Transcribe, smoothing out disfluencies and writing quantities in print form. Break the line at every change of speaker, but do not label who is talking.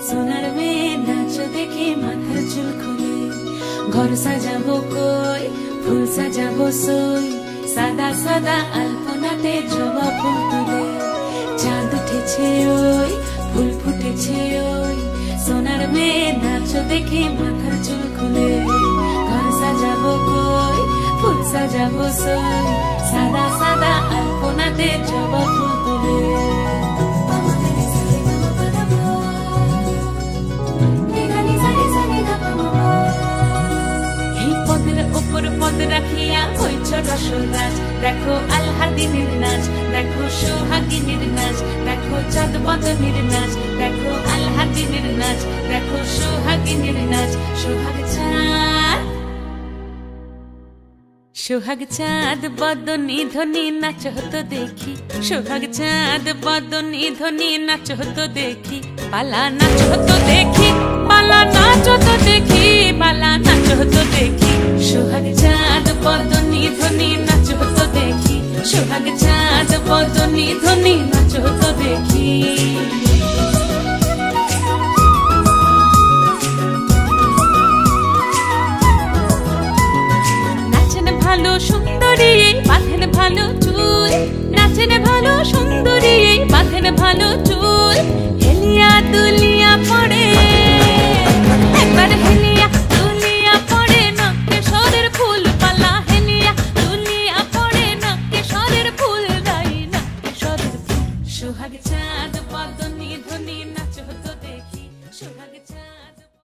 সোনার মেয়ে নাচ দেখে মাথার চুল খুলে ঘর সাজাবো কই ফুল সাজাবো সই সাদা সাদা আলপনাতে জবা ফুল তুলে চাঁদ উঠেছে ওই ফুল ফুটেছে ওই সোনার মেয়ে নাচ দেখে মাথার চুল খুলে ঘর সাজাবো কই ফুল সাজাবো সই সাদা সাদা আলপনাতে জবা ফুল তুলে পদ রাখিয়া হইছ রসরাজ দেখো আলহাদিনের নাচ দেখো সোহাগিনীর নাচ দেখো চাঁদ বদনের নাচ দেখো আলহাদিনের নাচ দেখো সোহাগিনীর নাচ সোহাগ চাঁদ বদনী ধ্বনি নাচ হতো দেখি সোহাগ চাঁদ বদনী ধ্বনি নাচ হতো দেখি পালা নাচ হতো দেখি পালা নাচ হতো দেখি পালা নাচ হতো দেখি সোহাগ চাঁদ বদনী ধ্বনি নাচ হতো দেখি সোহাগ চাঁদ বদনী ধ্বনি নাচ হতো দেখি ভালো সুন্দরী বাঁধেন ভালো চুল নাচেন ভালো সুন্দরী বাঁধেন ভালো চুল হেলিয়া দুলিয়া পড়ে একবার হেলিয়া দুলিয়া পড়ে নকে সরের ফুল পালা হেলিয়া দুলিয়া পড়ে নকে সরের ফুল গাই নকে সরের ফুল সোহাগ চাঁদ বদনী ধ্বনি নাচ হতো দেখি সোহাগ চাঁদ